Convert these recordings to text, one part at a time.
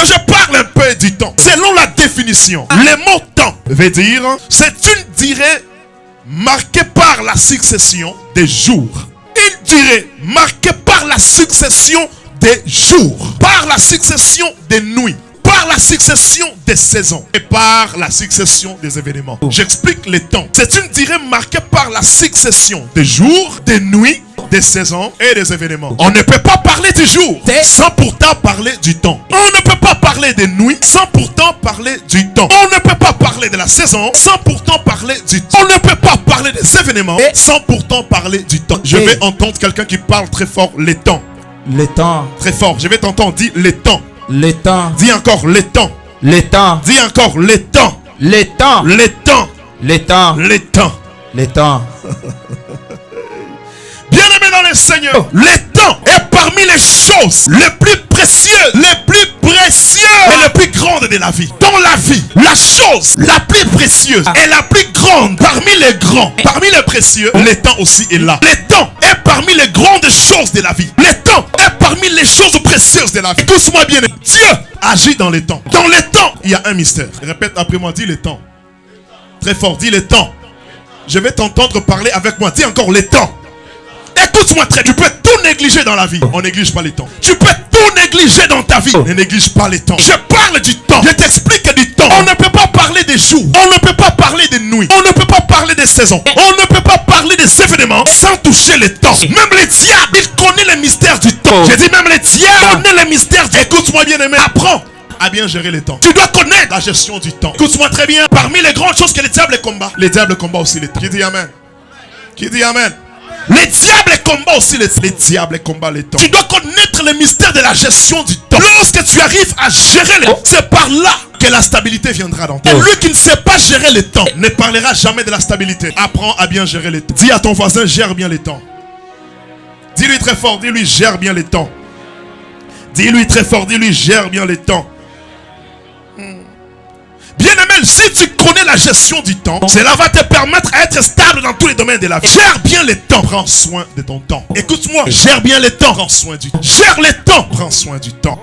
que je parle un peu du temps. Selon la définition, le mot temps veut dire c'est une durée marquée par la succession des jours. Une durée marquée par la succession des jours, par la succession des nuits, par la succession des saisons et par la succession des événements. J'explique les temps. C'est une durée marquée par la succession des jours, des nuits, des saisons et des événements. On ne peut pas parler du jour sans pourtant parler du temps. On ne peut pas parler des nuits sans pourtant parler du temps. On ne peut pas parler de la saison sans pourtant parler du temps. On ne peut pas parler des événements sans pourtant parler du temps. Je vais entendre quelqu'un qui parle très fort, les temps. Les temps. Très fort. Je vais t'entendre dire les temps. Les temps. Dis encore les temps. Les temps. Dis encore les temps. Les temps. Les temps. Les temps. Les temps. Les temps. Bien-aimé dans le Seigneur, le temps est parmi les choses les plus précieuses et les plus grandes de la vie. Dans la vie, la chose la plus précieuse et la plus grande parmi les grands, parmi les précieux, le temps aussi est là. Le temps est parmi les grandes choses de la vie. Le temps est parmi les choses précieuses de la vie. Écoute-moi bien, Dieu agit dans les temps. Dans les temps, il y a un mystère. Répète après moi, dis le temps. Très fort, dis le temps. Je vais t'entendre parler avec moi. Dis encore le temps. Écoute-moi très, tu peux tout négliger dans la vie. On néglige pas les temps. Tu peux tout négliger dans ta vie. Ne néglige pas les temps. Je parle du temps. Je t'explique du temps. On ne peut pas parler des jours. On ne peut pas parler des nuits. On ne peut pas parler des saisons. On ne peut pas parler des événements sans toucher le temps. Même les diables, ils connaissent les mystères du temps. J'ai dit même les diables connaissent les mystères du temps. Écoute-moi bien aimé. Apprends à bien gérer le temps. Tu dois connaître la gestion du temps. Écoute-moi très bien. Parmi les grandes choses que les diables combattent aussi les temps. Qui dit amen? Qui dit amen? Les diables combattent aussi les diables combattent les temps. Tu dois connaître le mystère de la gestion du temps. Lorsque tu arrives à gérer le temps, c'est par là que la stabilité viendra dans ta vie. Lui qui ne sait pas gérer le temps ne parlera jamais de la stabilité. Apprends à bien gérer le temps. Dis à ton voisin, gère bien le temps. Dis-lui très fort, dis-lui, gère bien le temps. Dis-lui très fort, dis-lui, gère bien le temps. Bien-aimé, si tu connais la gestion du temps, cela va te permettre d'être stable dans tous les domaines de la vie. Gère bien le temps, prends soin de ton temps. Écoute-moi, gère bien le temps, prends soin du temps. Gère le temps, prends soin du temps.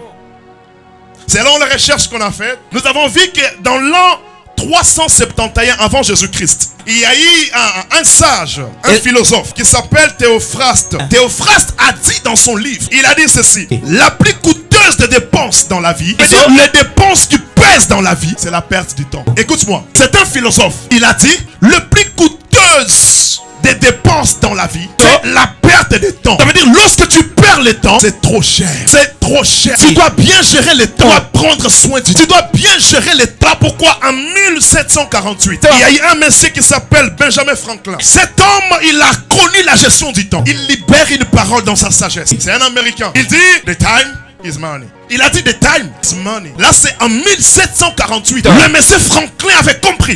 Selon les recherches qu'on a faites, nous avons vu que dans l'an 371 avant Jésus-Christ, il y a eu un sage, un philosophe qui s'appelle Théophraste. Théophraste a dit dans son livre, il a dit ceci: la plus coûteuse des dépenses dans la vie, les dépenses qui pèsent dans la vie, c'est la perte du temps. Écoute-moi, c'est un philosophe. Il a dit, le plus coûteuse des dépenses dans la vie, c'est la perte de temps. Ça veut dire, lorsque tu perds le temps, c'est trop cher. C'est trop cher. Tu dois bien gérer le temps. Tu dois prendre soin du temps. Tu dois bien gérer le temps. Pourquoi en 1748, il y a eu un monsieur qui s'appelle Benjamin Franklin. Cet homme, il a connu la gestion du temps. Il libère une parole dans sa sagesse. C'est un Américain. Il dit, the time is money. Il a dit the time is money. Là, c'est en 1748. Le monsieur Franklin avait compris.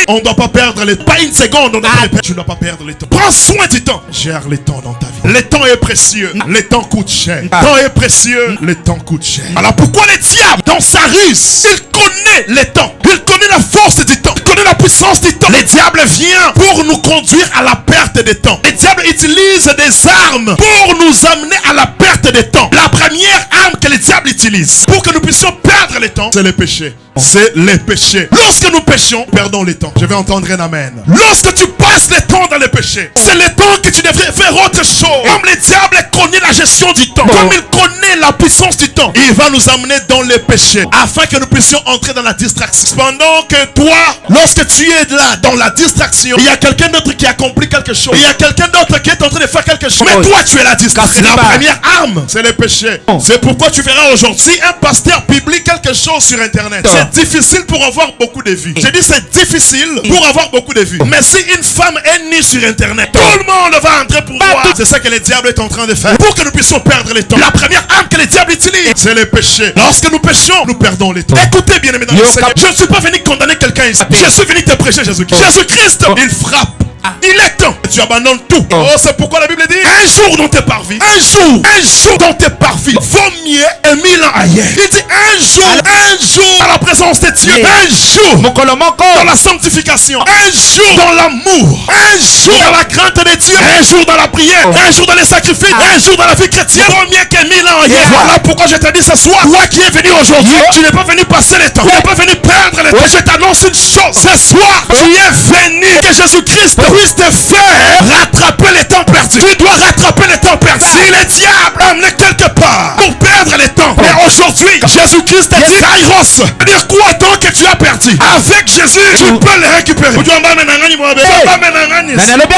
On ne doit pas perdre le temps. Pas une seconde. Tu ne dois pas perdre le temps. Prends soin du temps. Gère le temps dans ta vie. Le temps est précieux. Le temps coûte cher. Le temps est précieux. Le temps coûte cher. Alors pourquoi le diable, dans sa ruse, il connaît le temps. Il connaît la force du temps. Il connaît la puissance du temps. Le diable vient pour nous conduire à la perte de temps. Le diable utilise des armes pour nous amener à la perte de temps. La première arme que le diable utilise pour que nous puissions perdre le temps, c'est le péché. C'est le péché. Lorsque nous péchons, perdons le temps. Je vais entendre un amen. Lorsque tu passes le temps dans le péché, c'est le temps que tu devrais faire autre chose. Comme le diable connaît la gestion du temps, comme il connaît la puissance du temps, il va nous amener dans le péché afin que nous puissions entrer dans la distraction. Pendant que toi, lorsque tu es là dans la distraction, il y a quelqu'un d'autre qui accomplit quelque chose. Il y a quelqu'un d'autre qui est en train de faire quelque chose. Mais toi, tu es la distraction. La première arme, c'est le péché. C'est pourquoi tu verras aujourd'hui un pasteur publie quelque chose sur internet. C'est difficile pour avoir beaucoup de vues. J'ai dit c'est difficile pour avoir beaucoup de vues. Mais si une femme est nue sur internet, tout le monde va entrer pour voir. C'est ça que le diable est en train de faire pour que nous puissions perdre le temps. La première arme que le diable utilise, c'est le péché. Lorsque nous péchons, nous perdons le temps. Écoutez bien aimés dans le Seigneur, je ne suis pas venu condamner quelqu'un ici. Je suis venu te prêcher Jésus-Christ. Jésus-Christ, il frappe. Il est temps que tu abandonnes tout. Oh, c'est pourquoi la Bible dit un jour dans tes parvis, un jour dans tes parvis vaut mieux 1000 ans ailleurs. Il dit un jour dans la présence de Dieu, un jour dans la sanctification, un jour dans l'amour, un jour dans la crainte de Dieu, un jour dans la prière, un jour dans les sacrifices, un jour dans la vie chrétienne vaut mieux que 1000 ans temps hier. Voilà pourquoi je te dis ce soir, toi qui es venu aujourd'hui, tu n'es pas venu passer le temps, tu n'es pas venu perdre le temps. Je t'annonce une chose, ce soir, tu es venu que Jésus-Christ puisse te faire rattraper le temps perdu. Tu dois rattraper le temps perdu. Si le diable a amené quelque part pour perdre le temps, mais aujourd'hui, Jésus-Christ te dit, Kairos, dire quoi donc que tu as perdu? Avec Jésus, tu peux le récupérer.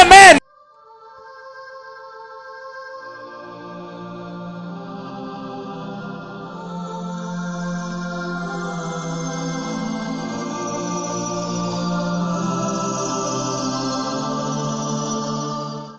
Amen.